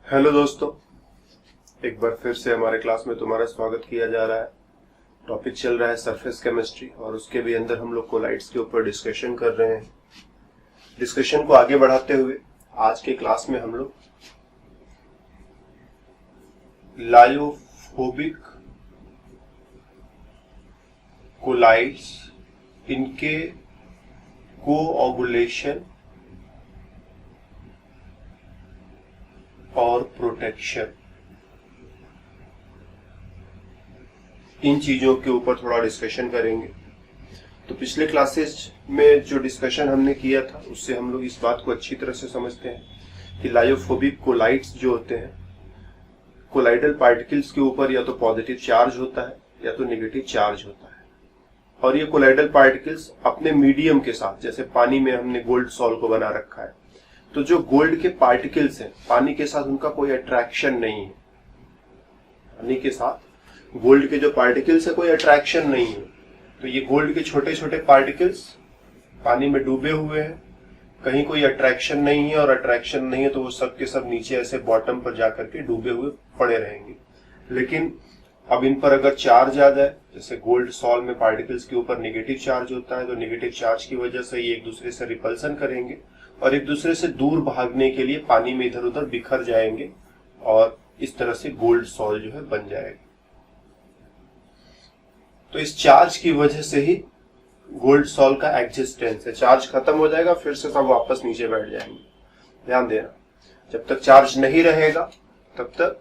Hello दोस्तों, एक बार फिर से हमारे क्लास में तुम्हारा स्वागत किया जा रहा है। टॉपिक चल रहा है सरफेस केमिस्ट्री और उसके भी अंदर हम लोग कोलाइड्स के ऊपर डिस्कशन कर रहे हैं। डिस्कशन को आगे बढ़ाते हुए आज के क्लास में हम लोग लायोफोबिक कोलाइड्स, इनके कोऑगुलेशन और प्रोटेक्शन, इन चीजों के ऊपर थोड़ा डिस्कशन करेंगे। तो पिछले क्लासेस में जो डिस्कशन हमने किया था उससे हम लोग इस बात को अच्छी तरह से समझते हैं कि लायोफोबिक कोलाइड्स जो होते हैं, कोलाइडल पार्टिकल्स के ऊपर या तो पॉजिटिव चार्ज होता है या तो नेगेटिव चार्ज होता है। और ये कोलाइडल पार्टिकल्स अपने मीडियम के साथ, जैसे पानी में हमने गोल्ड सॉल्ट को बना रखा है, तो जो गोल्ड के पार्टिकल्स हैं पानी के साथ उनका कोई अट्रैक्शन नहीं है। पानी के साथ गोल्ड के जो पार्टिकल्स है कोई अट्रैक्शन नहीं है। तो ये गोल्ड के छोटे छोटे पार्टिकल्स पानी में डूबे हुए हैं, कहीं कोई अट्रैक्शन नहीं है, और अट्रैक्शन नहीं है तो वो सब के सब नीचे ऐसे बॉटम पर जाकर के डूबे हुए पड़े रहेंगे। लेकिन अब इन पर अगर चार्ज आ जाए, जैसे गोल्ड सॉल्ट में पार्टिकल्स के ऊपर नेगेटिव चार्ज होता है, तो नेगेटिव चार्ज की वजह से ये एक दूसरे से रिपल्सन करेंगे और एक दूसरे से दूर भागने के लिए पानी में इधर उधर बिखर जाएंगे और इस तरह से गोल्ड सॉल्ट जो है बन जाएगा। तो इस चार्ज की वजह से ही गोल्ड सॉल्ट का एग्जिस्टेंस है। चार्ज खत्म हो जाएगा फिर से सब वापस नीचे बैठ जाएंगे। ध्यान देना, जब तक चार्ज नहीं रहेगा तब तक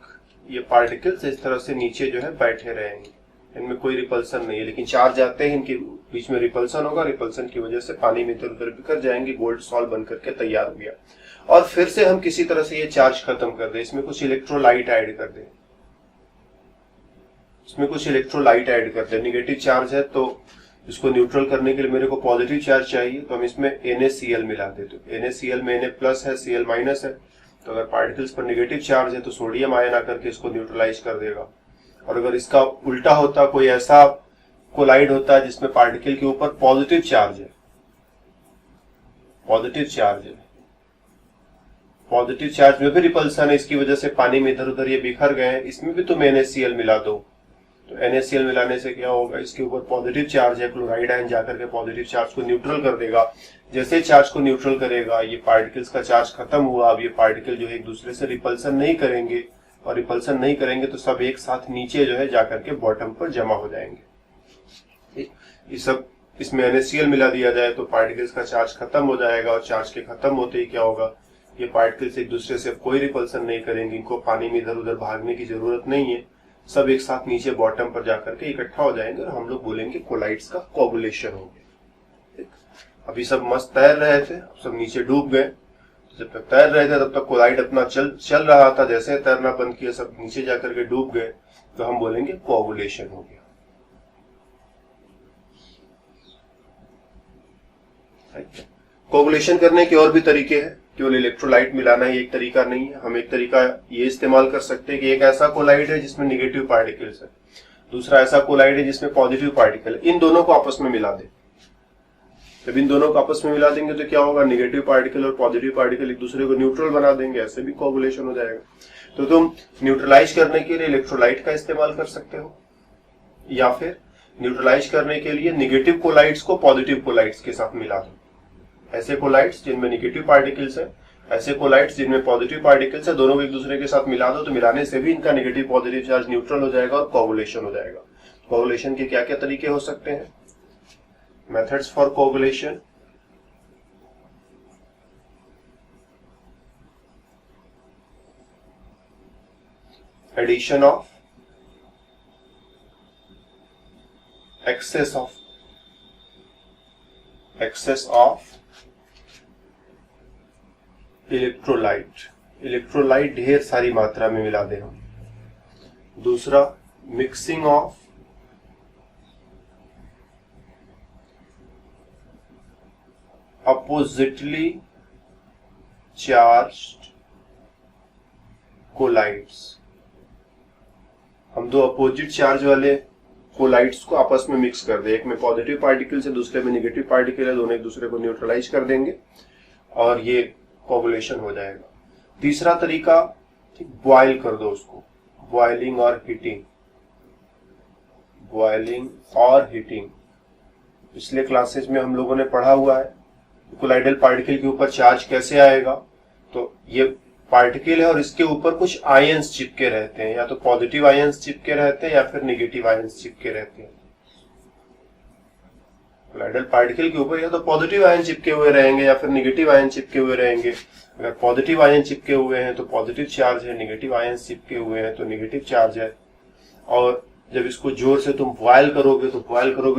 ये पार्टिकल्स इस तरह से नीचे जो है बैठे रहेंगे, इनमें कोई रिपल्सन नहीं है। लेकिन चार्ज आते ही इनके बीच में रिपल्सन होगा, रिपल्सन की वजह से पानी में इधर उधर बिखर जाएंगे, गोल्ड सॉल्ट बन करके तैयार हो गया। और फिर से हम किसी तरह से ये चार्ज खत्म कर दें, इसमें कुछ इलेक्ट्रोलाइट ऐड कर दें, नेगेटिव चार्ज है तो इसको न्यूट्रल करने के लिए मेरे को पॉजिटिव चार्ज चाहिए, तो हम इसमें NaCl मिला देते हैं। NaCl में Na प्लस है, Cl माइनस है, तो अगर पार्टिकल्स पर नेगेटिव चार्ज है तो सोडियम आयन आकर के इसको न्यूट्रलाइज कर देगा। और अगर इसका उल्टा होता, कोई ऐसा कोलाइड होता है जिसमें पार्टिकल के ऊपर पॉजिटिव चार्ज है, पॉजिटिव चार्ज में भी रिपल्सन है, इसकी वजह से पानी में इधर उधर ये बिखर गए हैं, इसमें भी तुम NaCl मिला दो। तो NaCl मिलाने से क्या होगा, इसके ऊपर पॉजिटिव चार्ज है, क्लोराइड आयन जाकर के पॉजिटिव चार्ज को न्यूट्रल कर देगा। जैसे चार्ज को न्यूट्रल करेगा, ये पार्टिकल्स का चार्ज खत्म हुआ। अब ये पार्टिकल जो है एक दूसरे से रिपल्सन नहीं करेंगे, और रिपल्सन नहीं करेंगे तो सब एक साथ नीचे जो है जाकर के बॉटम पर जमा हो जाएंगे। ये सब इसमें NaCl मिला दिया जाए तो पार्टिकल्स का चार्ज खत्म हो जाएगा, और चार्ज के खत्म होते ही क्या होगा, ये पार्टिकल्स एक दूसरे से कोई रिपल्सन नहीं करेंगे, इनको पानी में इधर उधर भागने की जरूरत नहीं है, सब एक साथ नीचे बॉटम पर जाकर के इकट्ठा हो जाएंगे और हम लोग बोलेंगे कोलाइड्स का कोगुलेशन हो गया। अभी सब मस्त तैर रहे थे, अब सब नीचे डूब गए। जब तक तैर रहे थे तब तक कोलाइड अपना चल रहा था, जैसे तैरना बंद किया सब नीचे जाकर के डूब गए, तो हम बोलेंगे कोगुलेशन हो गया। कोगुलेशन करने के और भी तरीके हैं, केवल इलेक्ट्रोलाइट मिलाना ही एक तरीका नहीं है। हम एक तरीका ये इस्तेमाल कर सकते हैं कि एक ऐसा कोलाइड है जिसमें नेगेटिव पार्टिकल्स है, दूसरा ऐसा कोलाइड है जिसमें पॉजिटिव पार्टिकल है, इन दोनों को आपस में मिला दें। जब इन दोनों को आपस में मिला देंगे तो क्या होगा, नेगेटिव पार्टिकल और पॉजिटिव पार्टिकल एक दूसरे को न्यूट्रल बना देंगे, ऐसे भी कोगुलेशन हो जाएगा। तो तुम न्यूट्रलाइज करने के लिए इलेक्ट्रोलाइट का इस्तेमाल कर सकते हो, या फिर न्यूट्रलाइज करने के लिए नेगेटिव कोलाइड्स को पॉजिटिव कोलाइड्स के साथ मिला दो। ऐसे कोलाइड्स जिनमें नेगेटिव पार्टिकल्स है, ऐसे कोलाइड्स जिनमें पॉजिटिव पार्टिकल्स है, दोनों को एक दूसरे के साथ मिला दो, तो मिलाने से भी इनका नेगेटिव पॉजिटिव चार्ज न्यूट्रल हो जाएगा और कोगुलेशन हो जाएगा। कोगुलेशन के क्या क्या तरीके हो सकते हैं? Methods for coagulation: addition of, excess of electrolyte ढेर सारी मात्रा में मिला दे हम। दूसरा, mixing of oppositely charged colloids. हम दो अपोजिट चार्ज वाले कोलाइड्स को आपस में मिक्स कर दे, एक में पॉजिटिव पार्टिकल्स है, दूसरे में नेगेटिव पार्टिकल है, दोनों एक दूसरे को न्यूट्रलाइज कर देंगे और ये कोगुलेशन हो जाएगा। तीसरा तरीका ठीक, बॉयल कर दो उसको, बॉइलिंग और हीटिंग, बॉइलिंग और हीटिंग। पिछले क्लासेस में हम लोगों ने पढ़ा हुआ है कोलाइडल पार्टिकल के ऊपर चार्ज कैसे आएगा। तो ये पार्टिकल है और इसके ऊपर कुछ आयंस चिपके रहते हैं, या तो पॉजिटिव आयंस चिपके रहते हैं या फिर नेगेटिव आयंस चिपके रहते हैं। कोलाइडल पार्टिकल के ऊपर या तो पॉजिटिव आयन चिपके हुए रहेंगे या फिर नेगेटिव आयन चिपके हुए रहेंगे। अगर पॉजिटिव आयन चिपके हुए हैं तो पॉजिटिव चार्ज है, नेगेटिव आयन चिपके हुए हैं तो नेगेटिव चार्ज है। और जब इसको जोर से तुम बॉयल करोगे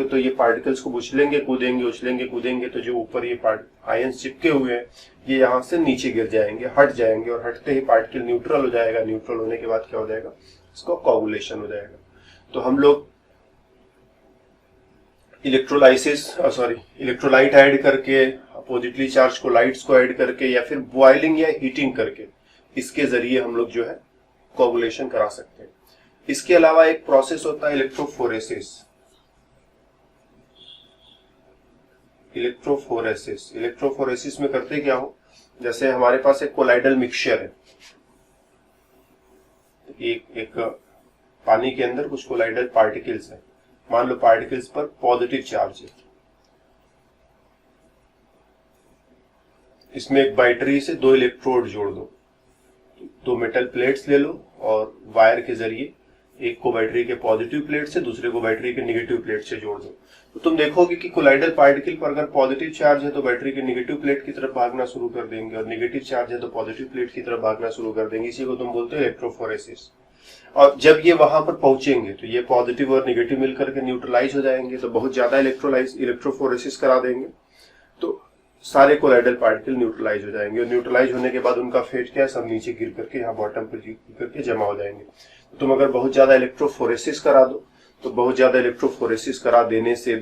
तो ये पार्टिकल्स को उछलेंगे कूदेंगे, तो जो ऊपर ये आयंस चिपके हुए हैं ये यहाँ से नीचे गिर जाएंगे, हट जाएंगे, और हटते ही पार्टिकल न्यूट्रल हो जाएगा। न्यूट्रल होने के बाद क्या हो जाएगा, इसको कोगुलेशन हो जाएगा। तो हम लोग इलेक्ट्रोलाइट ऐड करके, अपोजिटली चार्ज कोलाइड्स को ऐड करके, या फिर बॉइलिंग या हीटिंग करके, इसके जरिए हम लोग जो है कोगुलेशन करा सकते हैं। इसके अलावा एक प्रोसेस होता है इलेक्ट्रोफोरेसिस। इलेक्ट्रोफोरेसिस में करते क्या हो, जैसे हमारे पास एक कोलाइडल मिक्सचर है, एक पानी के अंदर कुछ कोलाइडल पार्टिकल्स है। मान लो पार्टिकल्स पर पॉजिटिव चार्ज है, इसमें एक बैटरी से 2 इलेक्ट्रोड जोड़ दो, 2 मेटल प्लेट्स ले लो और वायर के जरिए एक को बैटरी के पॉजिटिव प्लेट से, दूसरे को बैटरी के नेगेटिव प्लेट से जोड़ दो। तो तुम देखोगे कि कोलाइडल पार्टिकल पर अगर पॉजिटिव चार्ज है तो बैटरी के नेगेटिव प्लेट की तरफ भागना शुरू कर देंगे, और नेगेटिव चार्ज है तो पॉजिटिव प्लेट की तरफ भागना शुरू कर देंगे। इसी को तुम बोलते हो इलेक्ट्रोफोरेसिस। और जब ये वहां पर पहुंचेंगे तो ये पॉजिटिव और नेगेटिव मिलकर के न्यूट्रलाइज हो जाएंगे, तो बहुत ज्यादा इलेक्ट्रोफोरेसिस करा देंगे, तो सारे कोलाइडल पार्टिकल न्यूट्रलाइज हो जाएंगे। और न्यूट्रलाइज होने के बाद उनका फेट क्या है, सब नीचे गिर करके यहाँ बॉटम पर गिर करके जमा हो जाएंगे। तो तुम अगर बहुत ज्यादा इलेक्ट्रोफोरेसिस करा दो, तो बहुत ज्यादा इलेक्ट्रोफोरेसिस करा देने से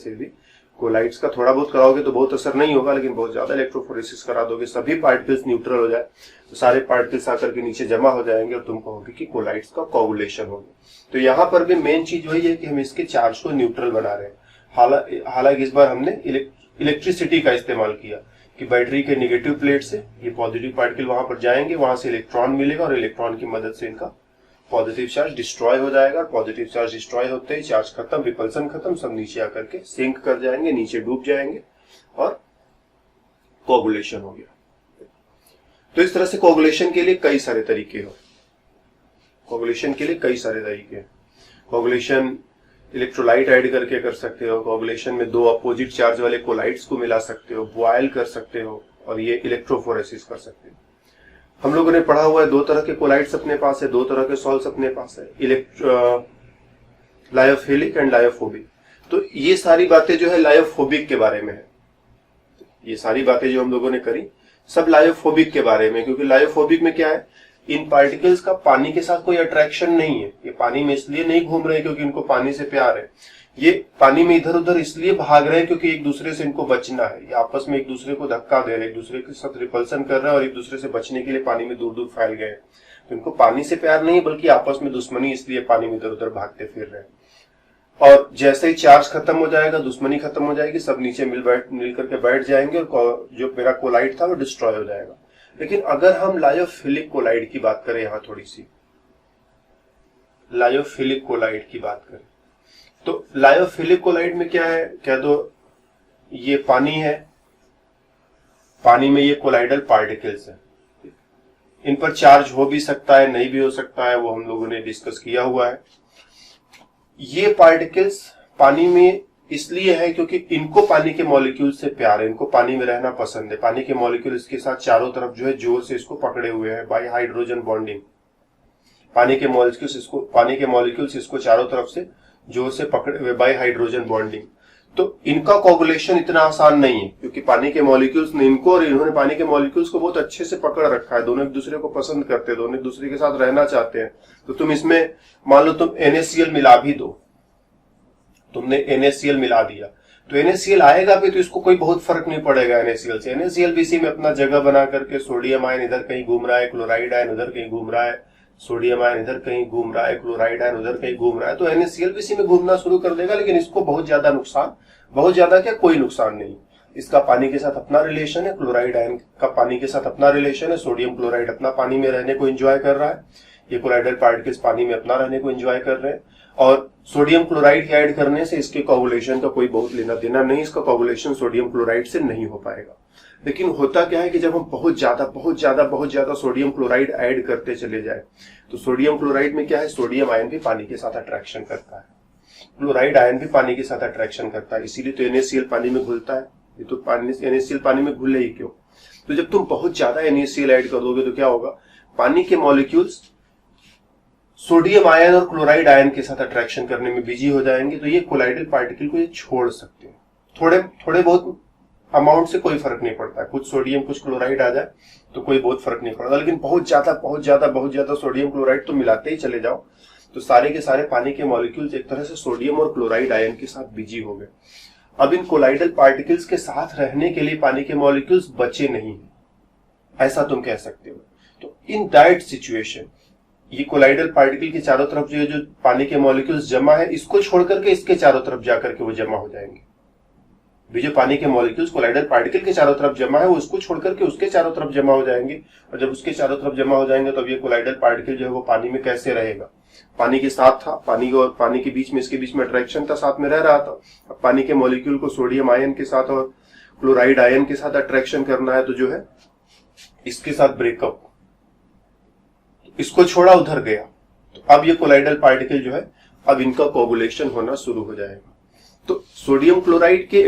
भी कोलाइड्स का थोड़ा बहुत कराओगे तो बहुत असर नहीं होगा, लेकिन बहुत ज्यादा इलेक्ट्रोफोरेसिस करा दोगे, सभी पार्टिकल्स न्यूट्रल हो जाए, तो सारे पार्टिकल्स आकर के नीचे जमा हो जाएंगे और तुम कहोगे कि कोलाइड्स का कोगुलेशन हो गया। तो यहाँ पर भी मेन चीज वही है कि हम इसके चार्ज को न्यूट्रल बना रहे हैं। हालांकि इस बार हमने इलेक्ट्रिसिटी का इस्तेमाल किया कि बैटरी के नेगेटिव प्लेट से ये पॉजिटिव पार्टिकल वहां पर जाएंगे, वहां से इलेक्ट्रॉन मिलेगा और इलेक्ट्रॉन की मदद से इनका पॉजिटिव चार्ज डिस्ट्रॉय हो जाएगा। और पॉजिटिव चार्ज डिस्ट्रॉय होते ही चार्ज खत्म, रिपल्सन खत्म, सब नीचे आकर के सिंक कर जाएंगे, नीचे डूब जाएंगे और कोगुलेशन हो गया। तो इस तरह से कोगुलेशन के लिए कई सारे तरीके हैं। कोगुलेशन इलेक्ट्रोलाइट ऐड करके कर सकते हो, कोगुलेशन में 2 अपोजिट चार्ज वाले कोलाइड्स को मिला सकते हो, बॉयल कर सकते हो, और ये इलेक्ट्रोफोरेसिस कर सकते हो। हम लोगों ने पढ़ा हुआ है 2 तरह के कोलाइड्स अपने पास है, 2 तरह के सॉल्ट्स अपने पास है, लायोफिलिक एंड लायोफोबिक। तो ये सारी बातें जो है लायोफोबिक के बारे में है। ये सारी बातें जो हम लोगों ने करी सब लायोफोबिक के बारे में, क्योंकि लायोफोबिक में क्या है, इन पार्टिकल्स का पानी के साथ कोई अट्रैक्शन नहीं है। ये पानी में इसलिए नहीं घूम रहे क्योंकि इनको पानी से प्यार है, ये पानी में इधर उधर इसलिए भाग रहे हैं क्योंकि एक दूसरे से इनको बचना है। ये आपस में एक दूसरे को धक्का दे रहे हैं, एक दूसरे के साथ रिपल्सन कर रहे हैं और एक दूसरे से बचने के लिए पानी में दूर दूर फैल गए। तो इनको पानी से प्यार नहीं बल्कि आपस में दुश्मनी, इसलिए पानी में इधर उधर भागते फिर रहे हैं। और जैसे ही चार्ज खत्म हो जाएगा, दुश्मनी खत्म हो जाएगी, सब नीचे मिल करके बैठ जाएंगे और जो मेरा कोलाइड था वो डिस्ट्रॉय हो जाएगा। लेकिन अगर हम लायोफिलिक कोलाइड की बात करें, यहां थोड़ी सी लायोफिलिक कोलाइड की बात करें, तो लायोफिलिक कोलाइड में क्या है, क्या तो ये पानी है, पानी में ये कोलाइडल पार्टिकल्स है, इन पर चार्ज हो भी सकता है, नहीं भी हो सकता है, वो हम लोगों ने डिस्कस किया हुआ है। ये पार्टिकल्स पानी में इसलिए है क्योंकि इनको पानी के मॉलिक्यूल से प्यार है, इनको पानी में रहना पसंद है। पानी के मॉलिक्यूल इसके साथ चारों तरफ जो है जोर से इसको पकड़े हुए हैं बाय हाइड्रोजन बॉन्डिंग। पानी के मॉलिक्यूल्स इसको चारों तरफ से जोर से पकड़े हुए बाय हाइड्रोजन बॉन्डिंग। तो इनका कोगुलेशन इतना आसान नहीं है क्योंकि पानी के मॉलिक्यूल्स ने इनको और इन्होंने पानी के मॉलिक्यूल्स को बहुत अच्छे से पकड़ रखा है। दोनों एक दूसरे को पसंद करते हैं, दोनों एक दूसरे के साथ रहना चाहते हैं। तो तुम इसमें मान लो तुम NaCl मिला भी दो, तुमने NaCl मिला दिया तो NaCl आएगा भी, तो इसको कोई बहुत फर्क नहीं पड़ेगा NaCl से। NaCl भी इसी में अपना जगह बना करके सोडियम आयन इधर कहीं घूम रहा है, क्लोराइड आयन उधर कहीं घूम रहा है, सोडियम आयन इधर कहीं घूम रहा है, क्लोराइड आयन उधर कहीं घूम रहा है, तो NaCl भी इसी में घूमना शुरू कर देगा। लेकिन इसको बहुत ज्यादा क्या, कोई नुकसान नहीं। इसका पानी के साथ अपना रिलेशन है, क्लोराइड आयन का पानी के साथ अपना रिलेशन है, सोडियम क्लोराइड अपना पानी में रहने को एंजॉय कर रहा है, ये कोलाइडल पार्टिकल्स पानी में अपना रहने को एंजॉय कर रहे हैं, और सोडियम क्लोराइड ऐड करने से इसके कोगुलेशन का कोई बहुत लेना देना नहीं, इसका कोगुलेशन सोडियम क्लोराइड से नहीं हो पाएगा। लेकिन होता क्या है कि जब हम बहुत ज्यादा सोडियम क्लोराइड ऐड करते चले जाए तो सोडियम क्लोराइड में क्या है, सोडियम आयन भी पानी के साथ अट्रैक्शन करता है, क्लोराइड आयन भी पानी के साथ अट्रैक्शन करता है, इसीलिए तो NaCl पानी में घुलता है। ये तो NaCl पानी में घुले ही क्यों? तो जब तुम बहुत ज्यादा NaCl ऐड कर दोगे तो क्या होगा, पानी के मॉलिक्यूल्स सोडियम आयन और क्लोराइड आयन के साथ अट्रैक्शन करने में बिजी हो जाएंगे, तो ये कोलाइडल पार्टिकल को ये छोड़ सकते हैं। थोड़े बहुत अमाउंट से कोई फर्क नहीं पड़ता है, कुछ सोडियम कुछ क्लोराइड आ जाए तो कोई बहुत फर्क नहीं पड़ता, लेकिन बहुत ज्यादा सोडियम क्लोराइड तो मिलाते ही चले जाओ तो सारे के सारे पानी के मॉलिक्यूल्स एक तरह से सोडियम और क्लोराइड आयन के साथ बिजी हो गए। अब इन कोलाइडल पार्टिकल्स के साथ रहने के लिए पानी के मॉलिक्यूल्स बचे नहीं, ऐसा तुम कह सकते हो। तो इन दैट सिचुएशन ये कोलाइडल पार्टिकल के चारों तरफ जो पानी के मॉलिक्यूल्स जमा है, इसको छोड़ करके इसके चारों तरफ जाकर के वो जमा हो जाएंगे। जो पानी के मॉलिक्यूल्स कोलाइडल पार्टिकल के चारों तरफ जमा है वो उसको छोड़ करके उसके चारों तरफ जमा हो जाएंगे, और जब उसके चारों तरफ जमा हो जाएंगे तो ये कोलाइडल पार्टिकल जो है वो पानी में कैसे रहेगा, पानी के साथ था, पानी और पानी के बीच में इसके बीच में अट्रैक्शन था, साथ में रह रहा था। अब पानी के मॉलिक्यूल को सोडियम आयन के साथ और क्लोराइड आयन के साथ अट्रैक्शन करना है, तो जो है इसके साथ ब्रेकअप, इसको छोड़ा उधर गया, तो अब ये कोलाइडल पार्टिकल जो है अब इनका कोगुलेशन होना शुरू हो जाएगा। तो सोडियम क्लोराइड के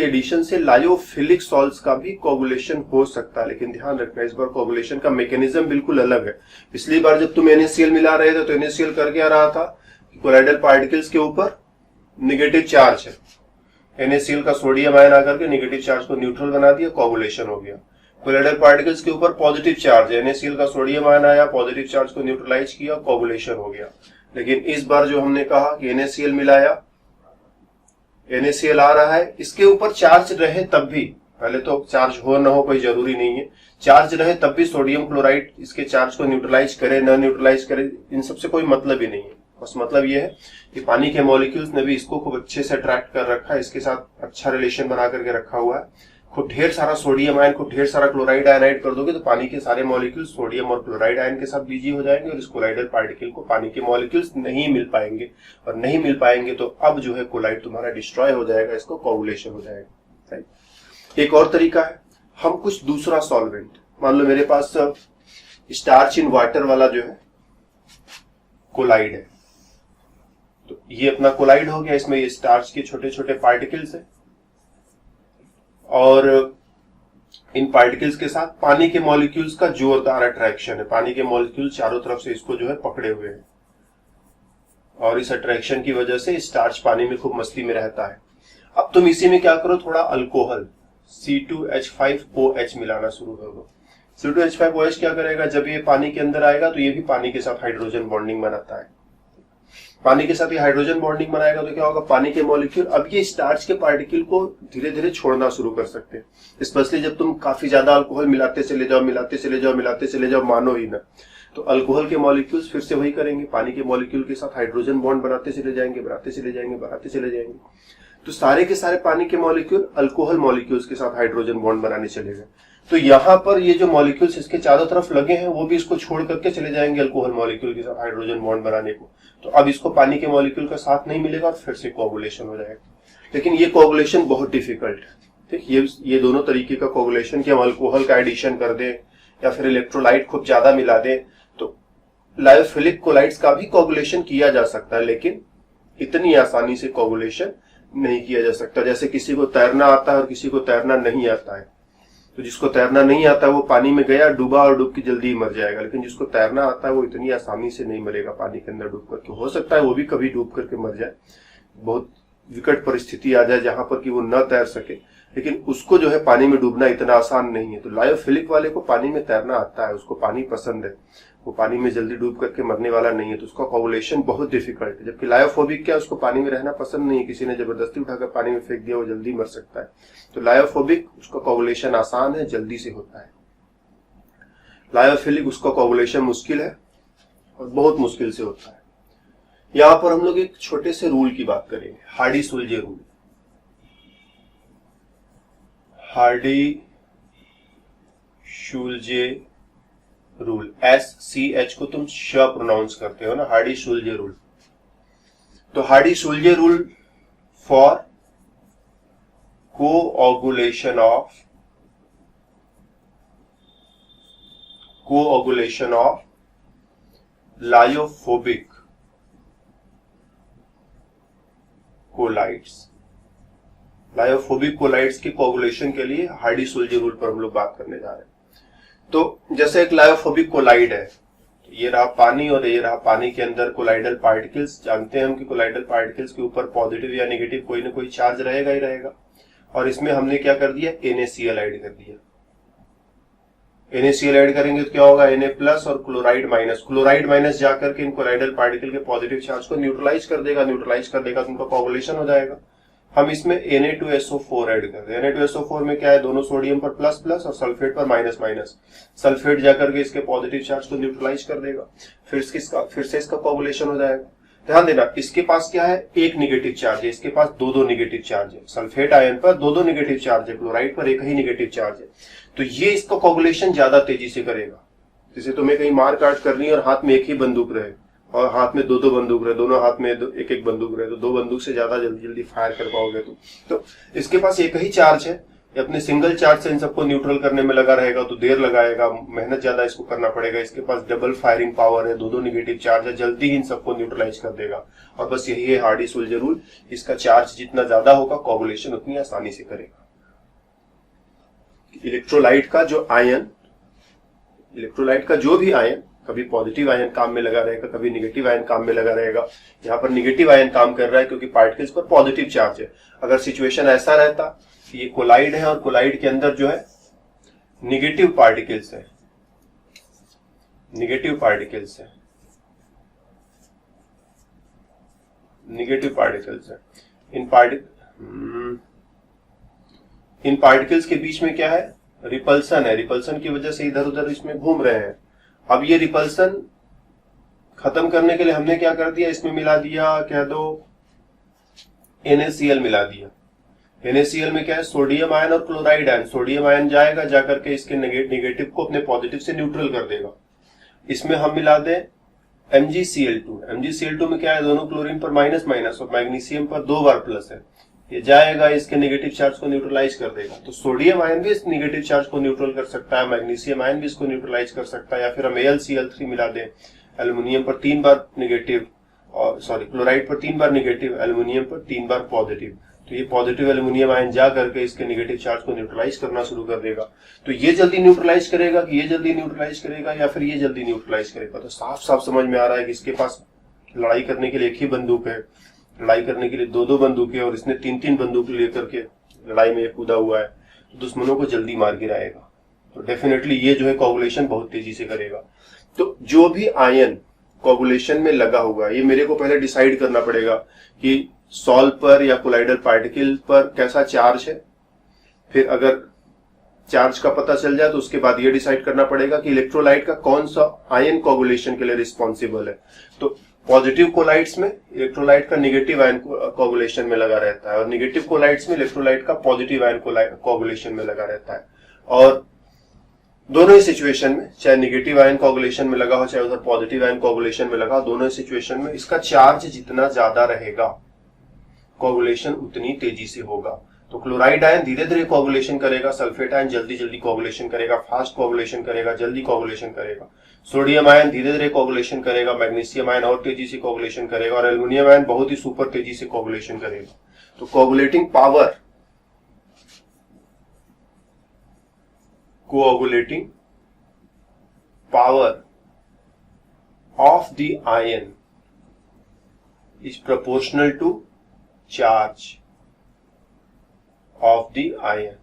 एडिशन से लायोफिलिक सॉल्ट्स का भी कोगुलेशन हो सकता है, लेकिन ध्यान रखना इस बार कोगुलेशन का मैकेनिज्म बिल्कुल अलग है। पिछली बार जब तुम NaCl मिला रहे थे तो NaCl कर क्या रहा था, कोलाइडल पार्टिकल्स के ऊपर निगेटिव चार्ज है, NaCl का सोडियम आयन आकर के निगेटिव चार्ज को न्यूट्रल बना दिया, कोगुलेशन हो गया। कोलाइडल पार्टिकल्स के ऊपर पॉजिटिव चार्ज है, NaCl का सोडियम आयन आया, पॉजिटिव चार्ज को न्यूट्रलाइज किया, कोगुलेशन हो गया। लेकिन इस बार जो हमने कहा कि NaCl मिलाया, NaCl आ रहा है, इसके ऊपर चार्ज रहे तब भी, पहले तो चार्ज हो ना हो कोई जरूरी नहीं है, चार्ज रहे तब भी सोडियम क्लोराइड इसके चार्ज को न्यूट्रलाइज करे न न्यूट्रलाइज करे, इन सबसे कोई मतलब ही नहीं है। बस मतलब ये है कि पानी के मॉलिक्यूल्स ने भी इसको खूब अच्छे से अट्रैक्ट कर रखा है, इसके साथ अच्छा रिलेशन बना करके रखा हुआ है। खूब ढेर सारा सोडियम आयन, खूब ढेर सारा क्लोराइड आयन ऐड कर दोगे तो पानी के सारे मॉलिक्यूल्स सोडियम और क्लोराइड आयन के साथ बिजी हो जाएंगे और इस कोलाइडल पार्टिकल को पानी के मॉलिक्यूल्स नहीं मिल पाएंगे, और नहीं मिल पाएंगे तो अब जो है कोलाइड तुम्हारा डिस्ट्रॉय हो जाएगा, इसको कोगुलेशन हो जाएगा। राइट। एक और तरीका है, हम कुछ दूसरा सॉल्वेंट, मान लो मेरे पास स्टार्च इन वाटर वाला जो है कोलाइड है, तो ये अपना कोलाइड हो गया, इसमें ये स्टार्च के छोटे छोटे पार्टिकल्स है और इन पार्टिकल्स के साथ पानी के मॉलिक्यूल्स का जोरदार अट्रैक्शन है, पानी के मॉलिक्यूल चारों तरफ से इसको जो है पकड़े हुए हैं और इस अट्रैक्शन की वजह से स्टार्च पानी में खूब मस्ती में रहता है। अब तुम इसी में क्या करो, थोड़ा अल्कोहल C2H5OH मिलाना शुरू कर दो। C2H5OH क्या करेगा, जब ये पानी के अंदर आएगा तो ये भी पानी के साथ हाइड्रोजन बॉन्डिंग बनाता है, पानी के साथ ये हाइड्रोजन बॉन्डिंग बनाएगा तो क्या होगा, पानी के मॉलिक्यूल अब ये स्टार्च के पार्टिकल को धीरे धीरे छोड़ना शुरू कर सकते हैं। स्पेशली जब तुम काफी ज्यादा अल्कोहल मिलाते चले जाओ, मानो ही ना, तो अल्कोहल के मॉलिक्यूल्स फिर से वही करेंगे, पानी के मॉलिक्यूल के साथ हाइड्रोजन बॉन्ड बनाते चले जाएंगे। तो सारे के सारे पानी के मॉलिक्यूल अल्कोहल मॉलिक्यूल्स के साथ हाइड्रोजन बॉन्ड बनाने चले गए। तो यहाँ पर ये जो मॉलिक्यूल्स इसके चारों तरफ लगे हैं वो भी इसको छोड़ करके चले जाएंगे अल्कोहल मॉलिक्यूल के साथ हाइड्रोजन बॉन्ड बनाने को, तो अब इसको पानी के मॉलिक्यूल का साथ नहीं मिलेगा और फिर से कोगुलेशन हो जाएगा। लेकिन ये कोगुलेशन बहुत डिफिकल्ट है। ठीक, ये दोनों तरीके का कोगुलेशन कि हम अल्कोहल का एडिशन कर दें या फिर इलेक्ट्रोलाइट खूब ज्यादा मिला दें, तो लायोफिलिक कोलाइड्स का भी कोगुलेशन किया जा सकता है, लेकिन इतनी आसानी से कोगुलेशन नहीं किया जा सकता। जैसे किसी को तैरना आता है और किसी को तैरना नहीं आता है, तो जिसको तैरना नहीं आता वो पानी में गया, डूबा और डूब के जल्दी ही मर जाएगा, लेकिन जिसको तैरना आता है वो इतनी आसानी से नहीं मरेगा पानी के अंदर डूब करके। हो सकता है वो भी कभी डूब करके मर जाए, बहुत विकट परिस्थिति आ जाए जहां पर कि वो न तैर सके, लेकिन उसको जो है पानी में डूबना इतना आसान नहीं है। तो लायोफिलिक वाले को पानी में तैरना आता है, उसको पानी पसंद है, वो पानी में जल्दी डूब करके मरने वाला नहीं है, तो उसका कोगुलेशन बहुत डिफिकल्ट है। जबकि लायोफोबिक क्या, उसको पानी में रहना पसंद नहीं है, किसी ने जबरदस्ती उठाकर पानी में फेंक दिया वो जल्दी मर सकता है। तो लायोफोबिक उसका कोगुलेशन आसान है, जल्दी से होता है। लायोफिलिक उसका कोगुलेशन मुश्किल है और बहुत मुश्किल से होता है। यहाँ पर हम लोग एक छोटे से रूल की बात करेंगे, हार्डी-सुलजे रूल। हार्डी-शुल्जे रूल, SCH को तुम श प्रोनाउंस करते हो ना, हार्डी-शुल्जे रूल। तो Hardy Schulze rule for coagulation of lyophobic colloids. Lyophobic colloids के कोऑगुलेशन के लिए हार्डी-शुल्जे रूल पर हम लोग बात करने जा रहे हैं। तो जैसे एक लायोफोबिक कोलाइड है, ये रहा पानी और ये रहा पानी के अंदर कोलाइडल पार्टिकल्स। जानते हैं हम कि कोलाइडल पार्टिकल्स के ऊपर पॉजिटिव या नेगेटिव कोई ना कोई चार्ज रहेगा ही रहेगा। और इसमें हमने क्या कर दिया, NaCl ऐड कर दिया। NaCl ऐड करेंगे तो क्या होगा, Na प्लस और क्लोराइड माइनस जाकर के इन कोलाइडल पार्टिकल के पॉजिटिव चार्ज को न्यूट्रलाइज कर देगा तो उनका कोऑगुलेशन हो जाएगा। हम इसमें Na2SO4 ऐड कर रहे हैं। Na2SO4 में क्या है, दोनों सोडियम पर प्लस प्लस और सल्फेट पर माइनस माइनस। सल्फेट जाकर के इसके पॉजिटिव चार्ज को न्यूट्रलाइज कर देगा, फिर से इसका कोऑगुलेशन हो जाएगा। ध्यान देना, इसके पास क्या है, एक निगेटिव चार्ज है, इसके पास दो निगेटिव चार्ज है। सल्फेट आयन पर दो निगेटिव चार्ज है, क्लोराइड पर एक ही निगेटिव चार्ज है। तो ये इसका कोऑगुलेशन ज्यादा तेजी से करेगा। जैसे तुम्हें कहीं मार काट करनी है और हाथ में एक ही बंदूक रहे और हाथ में दो बंदूक रहे, दोनों हाथ में एक एक बंदूक रहे, तो दो बंदूक से ज्यादा जल्दी फायर कर पाओगे तुम। तो इसके पास एक ही चार्ज है, अपने सिंगल चार्ज से इन सबको न्यूट्रल करने में लगा रहेगा तो देर लगाएगा, मेहनत ज्यादा इसको करना पड़ेगा। इसके पास डबल फायरिंग पावर है, दो निगेटिव चार्ज है, जल्दी ही इन सबको न्यूट्रलाइज कर देगा। और बस यही है हार्डी-शुल्जे रूल, इसका चार्ज जितना ज्यादा होगा कोऑगुलेशन उतनी आसानी से करेगा। इलेक्ट्रोलाइट का जो भी आयन, कभी पॉजिटिव आयन काम में लगा रहेगा, कभी निगेटिव आयन काम में लगा रहेगा। यहाँ पर निगेटिव आयन काम कर रहा है क्योंकि पार्टिकल्स पर पॉजिटिव चार्ज है। अगर सिचुएशन ऐसा रहता कि ये कोलाइड है और कोलाइड के अंदर जो है निगेटिव पार्टिकल्स है, इन पार्टिकल्स के बीच में क्या है, रिपल्सन है। रिपल्सन की वजह से इधर उधर इसमें घूम रहे हैं। अब ये रिपल्सन खत्म करने के लिए हमने क्या कर दिया, इसमें मिला दिया, कह दो NaCl मिला दिया। NaCl में क्या है, सोडियम आयन और क्लोराइड आयन। सोडियम आयन जाएगा, जाकर के इसके नेगेटिव को अपने पॉजिटिव से न्यूट्रल कर देगा। इसमें हम मिला दें MgCl2 में क्या है, दोनों क्लोरीन पर माइनस माइनस और मैग्नीशियम पर 2 बार प्लस है। ये जाएगा, इसके नेगेटिव चार्ज को न्यूट्रलाइज कर देगा। तो सोडियम आयन भी इस नेगेटिव चार्ज को न्यूट्रल कर सकता है, मैग्नीशियम आयन भी इसको न्यूट्रलाइज कर सकता है। या फिर हम AlCl3 मिला दें, एल्युमिनियम पर 3 बार नेगेटिव और क्लोराइड पर 3 बार नेगेटिव, एल्युमिनियम पर 3 बार पॉजिटिव। तो ये पॉजिटिव एल्युमिनियम आयन जा करके इसके नेगेटिव चार्ज को न्यूट्रलाइज करना शुरू कर देगा। तो ये जल्दी न्यूट्रलाइज करेगा कि ये जल्दी न्यूट्रलाइज करेगा या फिर ये जल्दी न्यूट्रलाइज करेगा। तो साफ साफ समझ में आ रहा है कि इसके पास लड़ाई करने के लिए एक ही बंदूक है, लड़ाई करने के लिए दो बंदूकें, और इसने 3 बंदूक लेकर के लड़ाई में कूदा हुआ है, तो दुश्मनों को जल्दी मार गिराएगा। तो डेफिनेटली ये जो है कोऑगुलेशन बहुत तेजी से करेगा। तो जो भी आयन कोऑगुलेशन में लगा हुआ है, ये मेरे को पहले डिसाइड करना पड़ेगा कि सॉल्व पर या कोलाइडल पार्टिकल पर कैसा चार्ज है। फिर अगर चार्ज का पता चल जाए तो उसके बाद ये डिसाइड करना पड़ेगा कि इलेक्ट्रोलाइट का कौन सा आयन कोऑगुलेशन के लिए रिस्पॉन्सिबल है। तो पॉजिटिव कोलाइड्स में इलेक्ट्रोलाइट का नेगेटिव आयन कोऑगुलेशन में लगा रहता है और नेगेटिव कोलाइड्स में इलेक्ट्रोलाइट का पॉजिटिव आयन कोऑगुलेशन में लगा रहता है। और दोनों ही सिचुएशन में, चाहे नेगेटिव आयन कोऑगुलेशन में लगा हो चाहे उधर पॉजिटिव आयन कोऑगुलेशन में लगा, दोनों ही सिचुएशन में इसका चार्ज जितना ज्यादा रहेगा कोऑगुलेशन उतनी तेजी से होगा। तो क्लोराइड आयन धीरे धीरे कोऑगुलेशन करेगा, सल्फेट आयन जल्दी जल्दी कोऑगुलेशन करेगा, फास्ट कोऑगुलेशन करेगा, जल्दी कोऑगुलेशन करेगा। सोडियम आयन धीरे धीरे कोऑगुलेशन करेगा, मैग्नीशियम आयन और तेजी से कोऑगुलेशन करेगा और एल्युमिनियम आयन बहुत ही सुपर तेजी से कोऑगुलेशन करेगा। तो कोऑगुलेटिंग power of the ion is proportional to charge of the ion।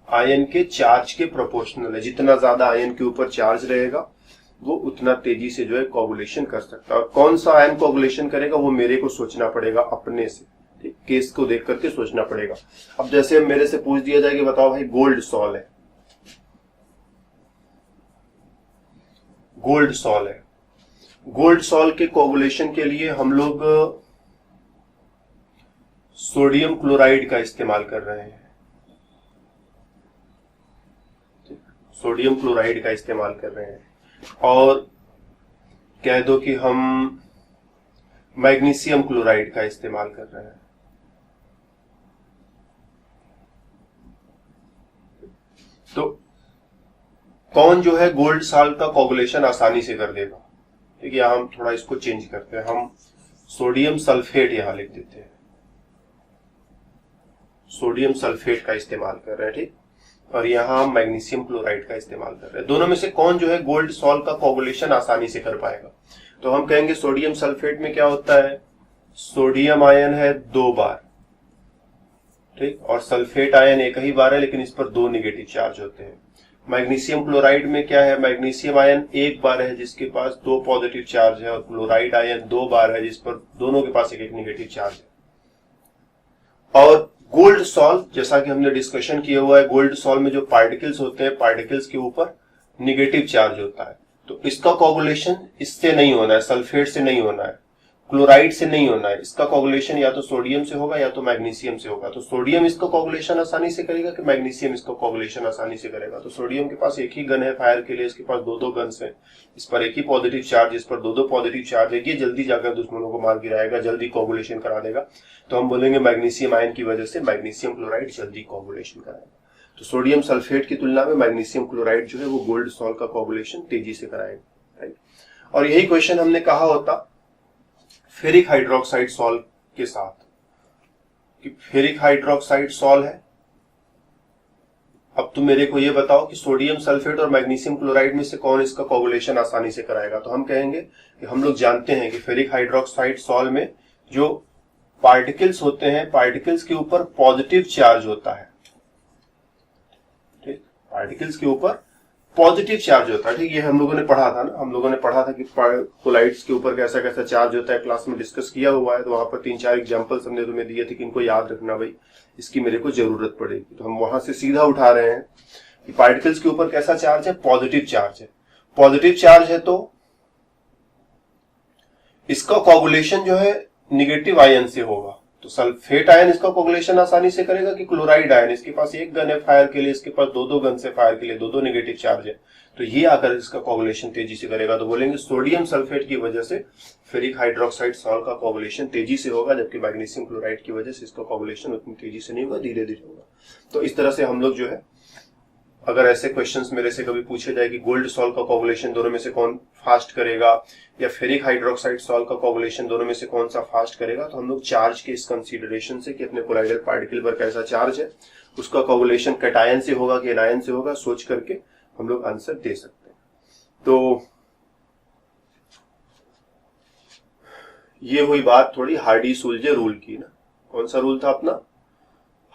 Ion के चार्ज के प्रोपोर्शनल है। जितना ज्यादा आयन के ऊपर चार्ज रहेगा वो उतना तेजी से जो है कोऑगुलेशन कर सकता है। और कौन सा आयन कोऑगुलेशन करेगा वो मेरे को सोचना पड़ेगा अपने से, केस को देख करके सोचना पड़ेगा। अब जैसे मेरे से पूछ दिया जाए कि बताओ भाई गोल्ड सॉल है, गोल्ड सॉल के कोऑगुलेशन के लिए हम लोग सोडियम क्लोराइड का इस्तेमाल कर रहे हैं। सोडियम क्लोराइड का इस्तेमाल कर रहे हैं, और कह दो कि हम मैग्नीशियम क्लोराइड का इस्तेमाल कर रहे हैं, तो कौन जो है गोल्ड सॉल्ट का कोगुलेशन आसानी से कर देगा? ठीक है, हम थोड़ा इसको चेंज करते हैं, हम सोडियम सल्फेट यहां लिख देते हैं, सोडियम सल्फेट का इस्तेमाल कर रहे हैं, ठीक, और यहां हम मैग्नीशियम क्लोराइड का इस्तेमाल कर रहे हैं। दोनों में से कौन जो है गोल्ड सॉल्ट का कोगुलेशन आसानी से कर पाएगा? तो हम कहेंगे सोडियम सल्फेट में क्या होता है, सोडियम आयन है 2 बार, ठीक, और सल्फेट आयन एक ही बार है, लेकिन इस पर 2 नेगेटिव चार्ज होते हैं। मैग्नीशियम क्लोराइड में क्या है, मैग्नीशियम आयन 1 बार है जिसके पास 2 पॉजिटिव चार्ज है, और क्लोराइड आयन 2 बार है जिस पर दोनों के पास एक नेगेटिव चार्ज है। और गोल्ड सॉल्ट, जैसा कि हमने डिस्कशन किया हुआ है, गोल्ड सॉल्ट में जो पार्टिकल्स होते हैं, पार्टिकल्स के ऊपर निगेटिव चार्ज होता है, तो इसका कोगुलेशन इससे नहीं होना है, सल्फेट से नहीं होना है, क्लोराइड से नहीं होना है, इसका कोगुलेशन या तो सोडियम से होगा या तो मैग्नीशियम से होगा। तो सोडियम इसका कोगुलेशन आसानी से करेगा कि मैग्नीशियम इसका कोगुलेशन आसानी से करेगा? तो सोडियम के पास एक ही गन है फायर के लिए, इसके पास 2-2 गन्स हैं, इस पर एक ही पॉजिटिव चार्ज, इस पर 2-2 पॉजिटिव चार्ज है, ये जल्दी जाकर दुश्मनों को मार गिराएगा, जल्दी कोगुलेशन करा देगा। तो हम बोलेंगे मैग्नीशियम आयन की वजह से मैग्नीशियम क्लोराइड जल्दी कोगुलेशन कराएगा। तो सोडियम सल्फेट की तुलना में मैग्नीशियम क्लोराइड जो है वो गोल्ड सॉल्ट का कोगुलेशन तेजी से कराएगा, राइट। और यही क्वेश्चन हमने कहा होता फेरिक हाइड्रोक्साइड सॉल्ट के साथ, कि फेरिक हाइड्रोक्साइड सॉल्ट है, अब तुम मेरे को ये बताओ कि सोडियम सल्फेट और मैग्नीशियम क्लोराइड में से कौन इसका कोगुलेशन आसानी से कराएगा? तो हम कहेंगे कि हम लोग जानते हैं कि फेरिक हाइड्रोक्साइड सॉल्ट में जो पार्टिकल्स होते हैं, पार्टिकल्स के ऊपर पॉजिटिव चार्ज होता है, ठीक, पार्टिकल्स के ऊपर पॉजिटिव चार्ज होता है, ठीक, ये हम लोगों ने पढ़ा था ना, हम लोगों ने पढ़ा था कि कोलाइड्स के ऊपर कैसा कैसा चार्ज होता है, क्लास में डिस्कस किया हुआ है। तो वहां पर 3-4 एग्जांपल्स हमने तुम्हें दिए थे कि इनको याद रखना भाई, इसकी मेरे को जरूरत पड़ेगी। तो हम वहां से सीधा उठा रहे हैं कि पार्टिकल्स के ऊपर कैसा चार्ज है, पॉजिटिव चार्ज है। पॉजिटिव चार्ज है तो इसका कोगुलेशन जो है निगेटिव आयन से होगा, तो सल्फेट आयन इसका कोगुलेशन आसानी से करेगा कि क्लोराइड आयन? इसके पास एक गन है फायर के लिए, इसके पास 2-2 गन से फायर के लिए 2-2 नेगेटिव चार्ज है, तो ये आकर इसका कोगुलेशन तेजी से करेगा। तो बोलेंगे सोडियम सल्फेट की वजह से फेरिक हाइड्रोक्साइड सॉल्ट का कोगुलेशन तेजी से होगा, जबकि मैग्नीशियम क्लोराइड की वजह से इसका कोगुलेशन उतनी तेजी से नहीं होगा, धीरे धीरे होगा। तो इस तरह से हम लोग जो है, अगर ऐसे क्वेश्चंस मेरे से कभी पूछे जाए कि गोल्ड सॉल्ट का कोगुलेशन दोनों में से कौन फास्ट करेगा, या फेरिक हाइड्रोक्साइड सॉल्ट का कोगुलेशन दोनों में से कौन सा फास्ट करेगा, तो हम लोग चार्ज के इस कंसीडरेशन से कि अपने कोलाइडल पार्टिकल पर कैसा चार्ज है, उसका कोगुलेशन कैटायन से होगा कि एनायन से होगा, सोच करके हम लोग आंसर दे सकते हैं। तो ये हुई बात थोड़ी हार्डी-सुल्जे रूल की ना। कौन सा रूल था अपना?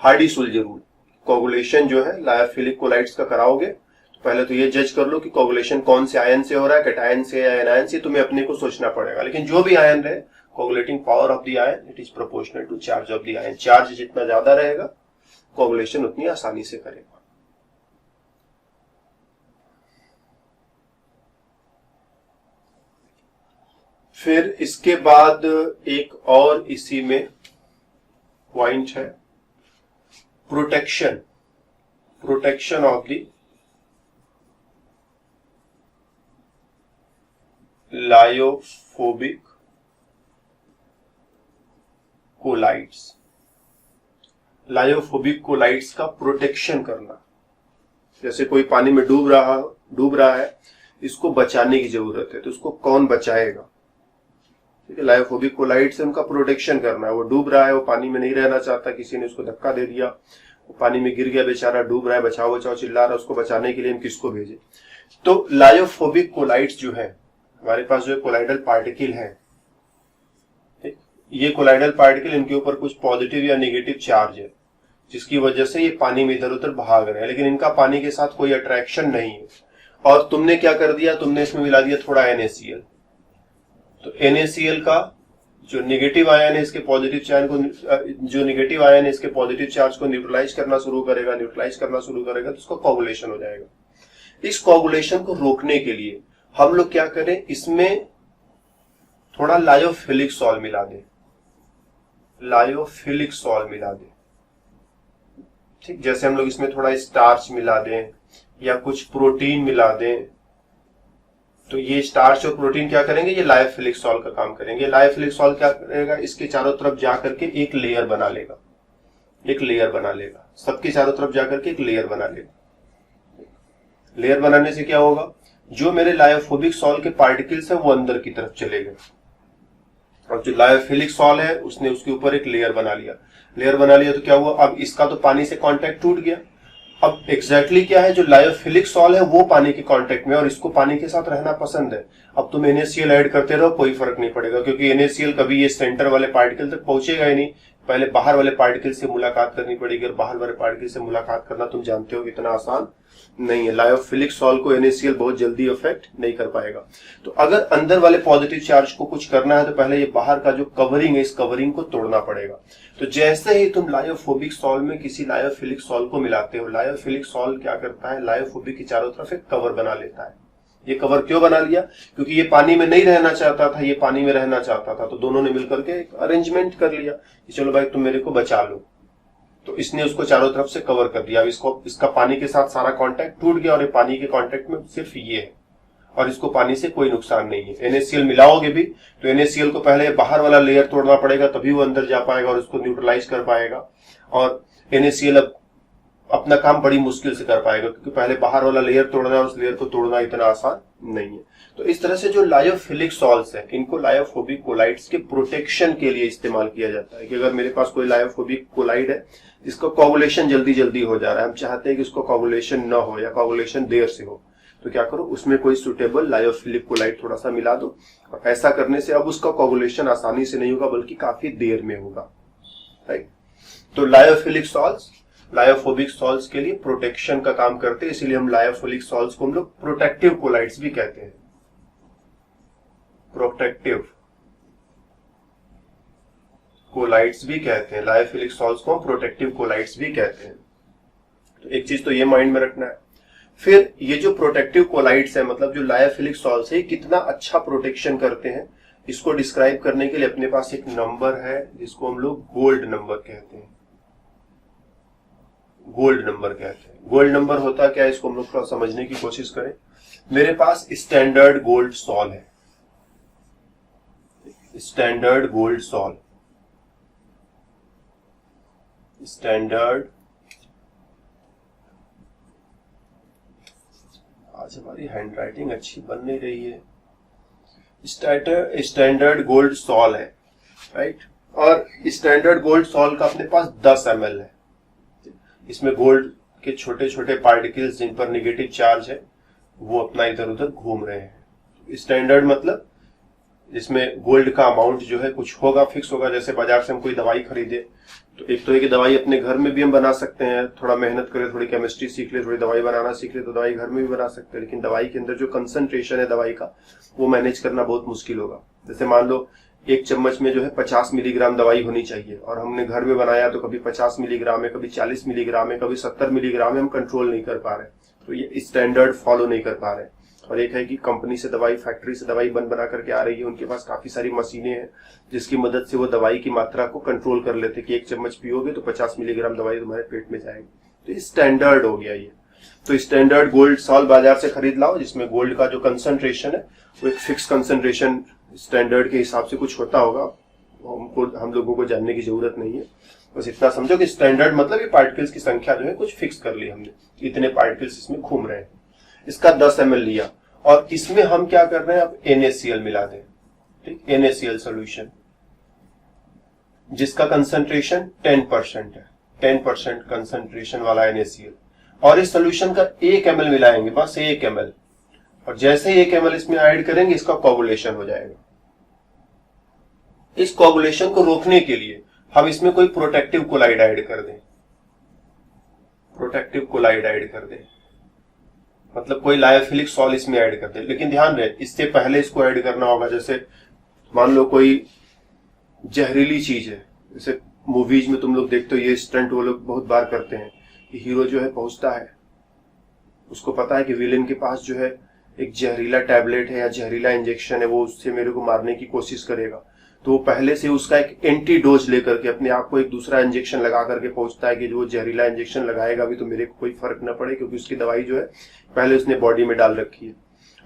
हार्डी-सुल्जे रूल। कोगुलेशन जो है लायोफिलिक कोलाइड्स का कराओगे तो पहले तो ये जज कर लो कि कोगुलेशन कौन से आयन से हो रहा है, कैटायन से या एनायन से, तुम्हें अपने को सोचना पड़ेगा। लेकिन जो भी आयन रहे, coagulating power of the ion it is proportional to charge of the ion. Charge जितना ज्यादा रहेगा कोगुलेशन उतनी आसानी से करेगा। फिर इसके बाद एक और इसी में पॉइंट है protection of the lyophobic colloids. Lyophobic colloids का प्रोटेक्शन करना। जैसे कोई पानी में डूब रहा है, इसको बचाने की जरूरत है, तो उसको कौन बचाएगा? ठीक है, लायोफोबिक कोलाइड से उनका प्रोटेक्शन करना है। वो डूब रहा है, वो पानी में नहीं रहना चाहता, किसी ने उसको धक्का दे दिया, वो पानी में गिर गया, बेचारा डूब रहा है, बचाओ बचाओ चिल्ला रहा है, उसको बचाने के लिए हम किसको भेजें? तो लायोफोबिक कोलाइड्स जो है, हमारे पास जो कोलाइडल पार्टिकल है, ये कोलाइडल पार्टिकल, इनके ऊपर कुछ पॉजिटिव या नेगेटिव चार्ज है, जिसकी वजह से ये पानी में इधर उधर भाग रहे हैं, लेकिन इनका पानी के साथ कोई अट्रैक्शन नहीं है। और तुमने क्या कर दिया, तुमने इसमें मिला दिया थोड़ा NaCl। तो NaCl का जो नेगेटिव आयन है इसके पॉजिटिव चार्ज को, जो नेगेटिव आयन है इसके पॉजिटिव चार्ज को न्यूट्रलाइज करना शुरू करेगा, तो उसका कोगुलेशन हो जाएगा। इस कोगुलेशन को रोकने के लिए हम लोग क्या करें, इसमें थोड़ा लायोफिलिक सॉल्ट मिला दें, लायोफिलिक सॉल्ट मिला दें। ठीक, जैसे हम लोग इसमें थोड़ा स्टार्च मिला दें, या कुछ प्रोटीन मिला दें, तो ये स्टार्च और प्रोटीन क्या करेंगे, ये लायोफिलिक सॉल्ट का काम करेंगे। लायोफिलिक सॉल्ट क्या करेगा, इसके चारों तरफ जाकर के एक लेयर बना लेगा, एक लेयर बना लेगा, सबके चारों तरफ जाकर के एक लेयर बना लेगा। लेयर बनाने से क्या होगा, जो मेरे लायोफोबिक सॉल्ट के पार्टिकल्स है वो अंदर की तरफ चले गए, और जो लायोफिलिक सॉल्ट है उसने उसके ऊपर एक लेयर बना लिया। लेयर बना लिया तो क्या हुआ, अब इसका तो पानी से कांटेक्ट टूट गया। अब एग्जैक्टली क्या है, जो लायोफिलिक सॉल्ट है वो पानी के कांटेक्ट में, और इसको पानी के साथ रहना पसंद है। अब तुम NaCl ऐड करते रहो, कोई फर्क नहीं पड़ेगा, क्योंकि NaCl कभी ये सेंटर वाले पार्टिकल तक पहुंचेगा ही नहीं। पहले बाहर वाले पार्टिकल से मुलाकात करनी पड़ेगी, और बाहर वाले पार्टिकल से मुलाकात करना तुम जानते हो इतना आसान नहीं है। लायोफिलिक सॉल्ट को NaCl बहुत जल्दी इफेक्ट नहीं कर पाएगा। तो अगर अंदर वाले पॉजिटिव चार्ज को कुछ करना है तो पहले ये बाहर का जो कवरिंग है, इस कवरिंग को तोड़ना पड़ेगा। तो जैसे ही तुम लायोफोबिक सॉल्ट में किसी लायोफिलिक सॉल्ट को मिलाते हो, लायोफिलिक सॉल्ट क्या करता है, लायोफोबिक के चारों तरफ एक कवर बना लेता है। ये कवर क्यों बना लिया, क्योंकि ये पानी में नहीं रहना चाहता था, ये पानी में रहना चाहता था, तो दोनों ने मिलकर के एक अरेंजमेंट कर लिया कि चलो भाई तुम मेरे को बचा लो। तो इसने उसको चारों तरफ से कवर कर दिया। अब इसका पानी के साथ सारा कांटेक्ट टूट गया, और ये पानी के कांटेक्ट में सिर्फ ये है, और इसको पानी से कोई नुकसान नहीं है। NaCl मिलाओगे भी तो NaCl को पहले बाहर वाला लेयर तोड़ना पड़ेगा, तभी वो अंदर जा पाएगा और उसको न्यूट्रलाइज कर पाएगा। और NaCl अब अपना काम बड़ी मुश्किल से कर पाएगा, क्योंकि पहले बाहर वाला लेयर तोड़ना है और उस लेयर को तोड़ना इतना आसान नहीं है। तो इस तरह से जो लायोफिलिक सॉल्ट्स है, इनको लायोफोबिक कोलाइड्स के प्रोटेक्शन के लिए इस्तेमाल किया जाता है। कि अगर मेरे पास कोई लायोफोबिक कोलाइड है, इसका कोगुलेशन जल्दी जल्दी हो जा रहा है, हम चाहते हैं कि उसको कोगुलेशन न हो या कोगुलेशन देर से हो, तो क्या करो, उसमें कोई सुटेबल लायोफिलिक कोलाइड थोड़ा सा मिला दो। और ऐसा करने से अब उसका कोगुलेशन आसानी से नहीं होगा, बल्कि काफी देर में होगा। राइट। तो लायोफिलिक सॉल्ट्स लायोफोबिक सॉल्ट्स के लिए प्रोटेक्शन का काम करते हैं, इसीलिए हम लायोफिलिक सॉल्ट्स को हम लोग प्रोटेक्टिव कोलाइड्स भी कहते हैं। प्रोटेक्टिव कोलाइड्स भी कहते हैं, लायोफिलिक सॉल्ट्स को हम प्रोटेक्टिव कोलाइड्स भी कहते हैं। तो एक चीज तो ये माइंड में रखना है। फिर ये जो प्रोटेक्टिव कोलाइड्स है, मतलब जो लायोफिलिक सॉल्ट्स है, कितना अच्छा प्रोटेक्शन करते हैं, इसको डिस्क्राइब करने के लिए अपने पास एक नंबर है जिसको हम लोग गोल्ड नंबर कहते हैं। गोल्ड नंबर कहते हैं। गोल्ड नंबर होता क्या है, इसको हम लोग थोड़ा समझने की कोशिश करें। मेरे पास स्टैंडर्ड गोल्ड सॉल्ट है, स्टैंडर्ड गोल्ड सॉल्ट, स्टैंडर्ड, आज हमारी हैंडराइटिंग अच्छी बन नहीं रही है, स्टैंडर्ड गोल्ड सॉल्ट है, राइट। और स्टैंडर्ड गोल्ड सॉल्ट का अपने पास 10 ml है। इसमें गोल्ड के छोटे छोटे पार्टिकल्स जिन पर नेगेटिव चार्ज है वो अपना इधर उधर घूम रहे हैं। स्टैंडर्ड मतलब इसमें गोल्ड का अमाउंट जो है कुछ होगा, फिक्स होगा। जैसे बाजार से हम कोई दवाई खरीदे तो एक तो है कि दवाई अपने घर में भी हम बना सकते हैं, थोड़ा मेहनत करें, थोड़ी केमिस्ट्री सीख ले, थोड़ी दवाई बनाना सीख ले तो दवाई घर में भी बना सकते हैं। लेकिन दवाई के अंदर जो कंसंट्रेशन है दवाई का, वो मैनेज करना बहुत मुश्किल होगा। जैसे मान लो एक चम्मच में जो है 50 मिलीग्राम दवाई होनी चाहिए, और हमने घर में बनाया तो कभी 50 मिलीग्राम है, कभी 40 मिलीग्राम है, कभी 70 मिलीग्राम है, हम कंट्रोल नहीं कर पा रहे, तो ये स्टैंडर्ड फॉलो नहीं कर पा रहे। और एक है कि कंपनी से दवाई, फैक्ट्री से दवाई बना करके आ रही है, उनके पास काफी सारी मशीनें हैं जिसकी मदद से वो दवाई की मात्रा को कंट्रोल कर लेते कि 1 चम्मच पियोगे तो 50 मिलीग्राम दवाई तुम्हारे पेट में जाएगी। तो ये स्टैंडर्ड हो गया ये। तो स्टैंडर्ड गोल्ड सॉल्ट बाजार से खरीद लाओ, जिसमें गोल्ड का जो कंसंट्रेशन है वो एक फिक्स कंसंट्रेशन स्टैंडर्ड के हिसाब से कुछ होता होगा, हम लोगों को जानने की जरूरत नहीं है। बस इतना समझो कि स्टैंडर्ड मतलब ये पार्टिकल्स की संख्या जो है कुछ फिक्स कर ली हमने, इतने पार्टिकल्स इसमें घूम रहे हैं। इसका 10 ml लिया, और इसमें हम क्या कर रहे हैं, अब NaCl मिला दें। ठीक, NaCl सोल्यूशन जिसका कंसंट्रेशन 10% है, 10% कंसंट्रेशन वाला NaCl, और इस सोल्यूशन का 1 ml मिलाएंगे, बस 1 ml। और जैसे 1 ml इसमें ऐड करेंगे इसका कोगुलेशन हो जाएगा। इस कोगुलेशन को रोकने के लिए हम इसमें कोई प्रोटेक्टिव कोलाइड ऐड कर दें, प्रोटेक्टिव कोलाइड ऐड कर दें, मतलब कोई लायोफिलिक सॉल्ट इसमें ऐड कर दें। लेकिन ध्यान रहे, इससे पहले इसको ऐड करना होगा। जैसे मान लो कोई जहरीली चीज है, जैसे मूवीज में तुम लोग देखते हो, ये स्टंट वो लोग बहुत बार करते हैं कि हीरो जो है पहुंचता है, उसको पता है कि विलेन के पास जो है एक जहरीला टैबलेट है या जहरीला इंजेक्शन है, वो उससे मेरे को मारने की कोशिश करेगा। तो वो पहले से उसका एक एंटी डोज लेकर के अपने आप को एक दूसरा इंजेक्शन लगा करके पहुंचता है कि जो जहरीला इंजेक्शन लगाएगा भी तो मेरे को कोई फर्क न पड़े, क्योंकि उसकी दवाई जो है पहले उसने बॉडी में डाल रखी है।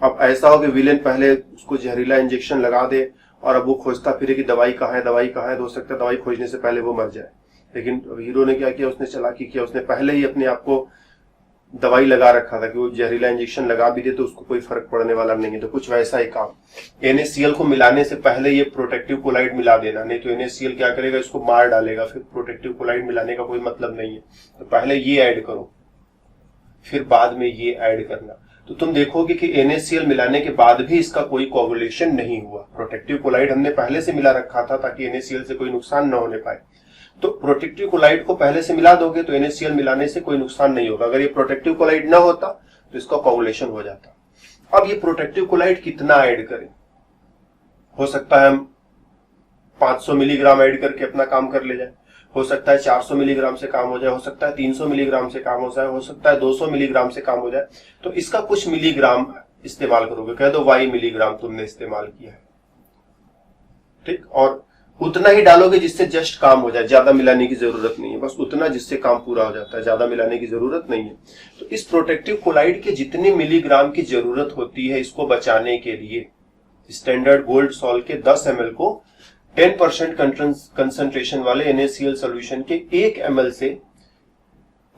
अब ऐसा हो कि विलेन पहले उसको जहरीला इंजेक्शन लगा दे और अब वो खोजता फिरे कि दवाई कहाँ है, दवाई कहाँ है, तो हो सकता है दवाई खोजने से पहले वो मर जाए। लेकिन हीरो ने क्या किया, उसने चालाकी किया, उसने पहले ही अपने आप को दवाई लगा रखा था कि वो जहरीला इंजेक्शन लगा भी दे तो उसको कोई फर्क पड़ने वाला नहीं है। तो कुछ वैसा ही काम, NaCl को मिलाने से पहले ये प्रोटेक्टिव कोलाइड मिला देना, नहीं तो NaCl क्या करेगा, इसको मार डालेगा, फिर प्रोटेक्टिव कोलाइड मिलाने का कोई मतलब नहीं है। तो पहले ये ऐड करो, फिर बाद में ये ऐड करना। तो तुम देखोगे कि NaCl मिलाने के बाद भी इसका कोई कोगुलेशन नहीं हुआ। प्रोटेक्टिव कोलाइड हमने पहले से मिला रखा था ताकि NaCl से कोई नुकसान न होने पाए। तो प्रोटेक्टिव कोलाइड को पहले से मिला दोगे तो NaCl मिलाने से कोई नुकसान नहीं होगा। अगर ये प्रोटेक्टिव कोलाइड ना होता तो इसका कोगुलेशन हो जाता। अब ये प्रोटेक्टिव कोलाइड कितना ऐड करें, हो सकता है हम 500 मिलीग्राम ऐड करके अपना काम कर ले जाए, हो सकता है 400 मिलीग्राम से काम हो जाए, हो सकता है 300 मिलीग्राम से काम हो जाए, हो सकता है 200 मिलीग्राम से काम हो जाए। तो इसका कुछ मिलीग्राम इस्तेमाल करोगे, कह दो y मिलीग्राम तुमने इस्तेमाल किया है, ठीक, और उतना ही डालोगे जिससे जस्ट काम हो जाए, ज्यादा मिलाने की जरूरत नहीं है, बस उतना जिससे काम पूरा हो जाता है, ज्यादा मिलाने की जरूरत नहीं है। तो इस प्रोटेक्टिव कोलाइड के जितने मिलीग्राम की जरूरत होती है इसको बचाने के लिए, स्टैंडर्ड गोल्ड सॉल्ट के 10 ml को 10% कंसंट्रेशन वाले NaCl सॉल्यूशन के 1 ml से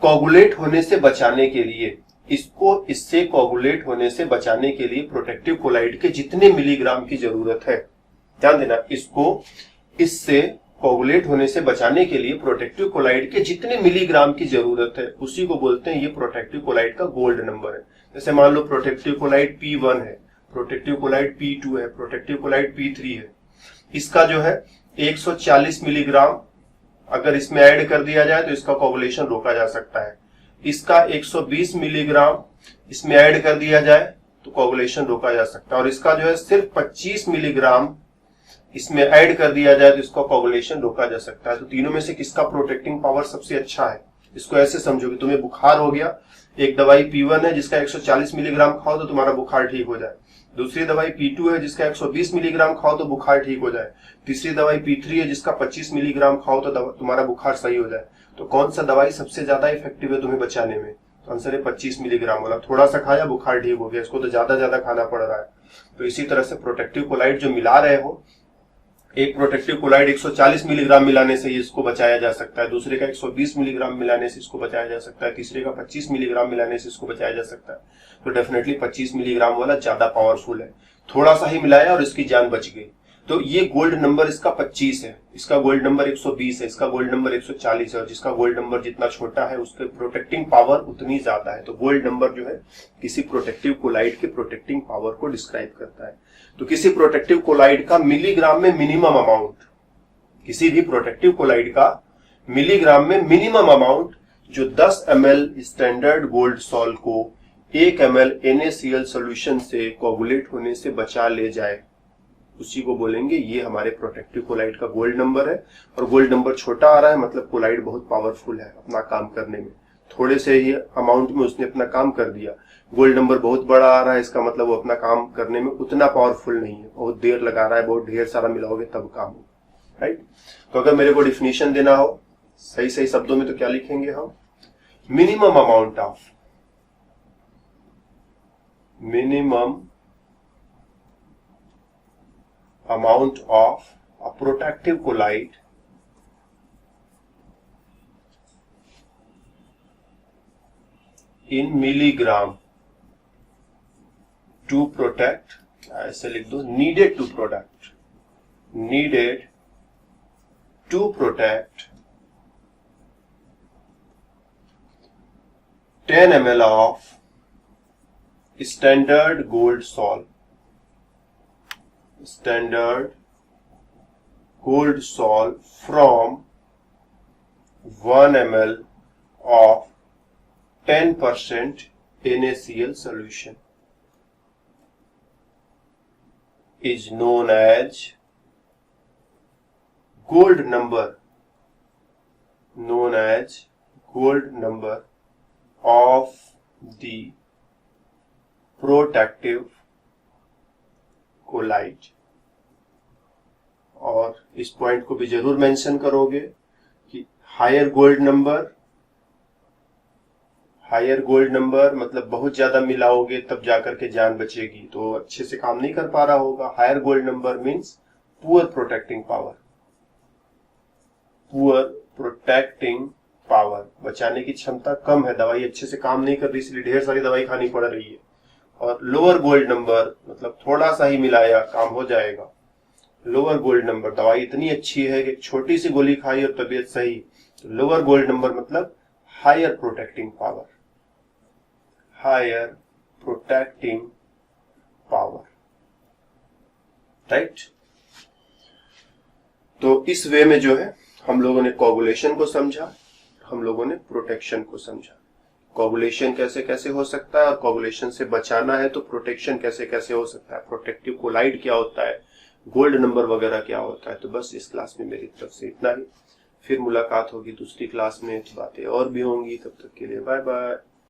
कोगुलेट होने से बचाने के लिए, इससे कोगुलेट होने से बचाने के लिए प्रोटेक्टिव कोलाइड के जितने मिलीग्राम की जरूरत है, ध्यान देना, इससे कोगुलेट होने से बचाने के लिए प्रोटेक्टिव कोलाइड के जितने मिलीग्राम की जरूरत है उसी को बोलते हैं, ये प्रोटेक्टिव कोलाइड का गोल्ड नंबर है। जैसे मान लो प्रोटेक्टिव कोलाइड P1 है, प्रोटेक्टिव कोलाइड P2 है, प्रोटेक्टिव कोलाइड P3 है। इसका जो है 140 मिलीग्राम अगर इसमें ऐड कर दिया जाए तो इसका कोगुलेशन रोका जा सकता है। इसका 120 मिलीग्राम इसमें ऐड कर दिया जाए तो कोगुलेशन रोका जा सकता है, और इसका जो है सिर्फ 25 मिलीग्राम इसमें ऐड कर दिया जाए तो इसका कोगुलेशन रोका जा सकता है। तो तीनों में से किसका प्रोटेक्टिंग पावर सबसे अच्छा है, इसको ऐसे समझो कि तुम्हें बुखार हो गया, एक दवाई P1 है जिसका 140 मिलीग्राम खाओ तो तुम्हारा बुखार ठीक हो जाए, दूसरी दवाई P2 है जिसका 120 मिलीग्राम खाओ तो बुखार ठीक हो जाए, तीसरी दवाई P3 है जिसका 25 मिलीग्राम खाओ तो तुम्हारा बुखार सही हो जाए। तो कौन सा दवाई सबसे ज्यादा इफेक्टिव है तुम्हें बचाने में, तो आंसर है 25 मिलीग्राम वाला। थोड़ा सा खाया बुखार ठीक हो गया, इसको तो ज्यादा खाना पड़ रहा है। तो इसी तरह से प्रोटेक्टिव कोलाइड जो मिला रहे हो, एक प्रोटेक्टिव कोलाइड 140 मिलीग्राम मिलाने से इसको बचाया जा सकता है, दूसरे का 120 मिलीग्राम मिलाने से इसको बचाया जा सकता है, तीसरे का 25 मिलीग्राम मिलाने से इसको बचाया जा सकता है। तो डेफिनेटली 25 मिलीग्राम वाला ज्यादा पावरफुल है। थोड़ा सा ही मिलाया और इसकी जान बच गई। तो ये गोल्ड नंबर इसका 25 है, इसका गोल्ड नंबर 120 है, इसका गोल्ड नंबर 140 है, और जिसका गोल्ड नंबर जितना छोटा है उसके प्रोटेक्टिंग पावर उतनी ज्यादा है। तो गोल्ड नंबर जो है किसी प्रोटेक्टिव कोलाइड के प्रोटेक्टिंग पावर को डिस्क्राइब करता है। तो किसी प्रोटेक्टिव कोलाइड का मिलीग्राम में मिनिमम अमाउंट, किसी भी प्रोटेक्टिव कोलाइड का मिलीग्राम में मिनिमम अमाउंट जो 10 ml स्टैंडर्ड गोल्ड सॉल्ट को 1 ml NaCl सॉल्यूशन से कोगुलेट होने से बचा ले जाए, उसी को बोलेंगे ये हमारे प्रोटेक्टिव कोलाइड का गोल्ड नंबर है। और गोल्ड नंबर छोटा आ रहा है मतलब कोलाइड बहुत पावरफुल है अपना काम करने में, थोड़े से ही अमाउंट में उसने अपना काम कर दिया। गोल्ड नंबर बहुत बड़ा आ रहा है, इसका मतलब वो अपना काम करने में उतना पावरफुल नहीं है, बहुत देर लगा रहा है, बहुत ढेर सारा मिलाओगे तब काम हो, राइट। तो अगर मेरे को डिफिनीशन देना हो सही सही शब्दों में तो क्या लिखेंगे हम, minimum amount of a protective collide in milligram to protect, ऐसे लिख दो, needed to protect 10 ml of standard gold salt from 1 ml of 10% NaCl solution is known as gold number of the protective collide और इस point को भी जरूर mention करोगे कि हायर गोल्ड नंबर मतलब बहुत ज्यादा मिलाओगे तब जाकर के जान बचेगी, तो अच्छे से काम नहीं कर पा रहा होगा। Higher gold number means poor protecting power, बचाने की क्षमता कम है, दवाई अच्छे से काम नहीं कर रही इसलिए ढेर सारी दवाई खानी पड़ रही है। और लोअर गोल्ड नंबर मतलब थोड़ा सा ही मिलाया काम हो जाएगा। लोअर गोल्ड नंबर दवाई इतनी अच्छी है कि छोटी सी गोली खाई और तबीयत सही। तो लोअर गोल्ड नंबर मतलब हायर प्रोटेक्टिंग पावर, राइट। तो इस वे में जो है हम लोगों ने कोगुलेशन को समझा, हम लोगों ने प्रोटेक्शन को समझा। कोगुलेशन कैसे कैसे हो सकता है और कोगुलेशन से बचाना है तो प्रोटेक्शन कैसे कैसे हो सकता है, प्रोटेक्टिव कोलाइड क्या होता है, गोल्ड नंबर वगैरह क्या होता है। तो बस इस क्लास में मेरी तरफ से इतना ही। फिर मुलाकात होगी दूसरी क्लास में, बातें और भी होंगी। तब तक के लिए बाय बाय।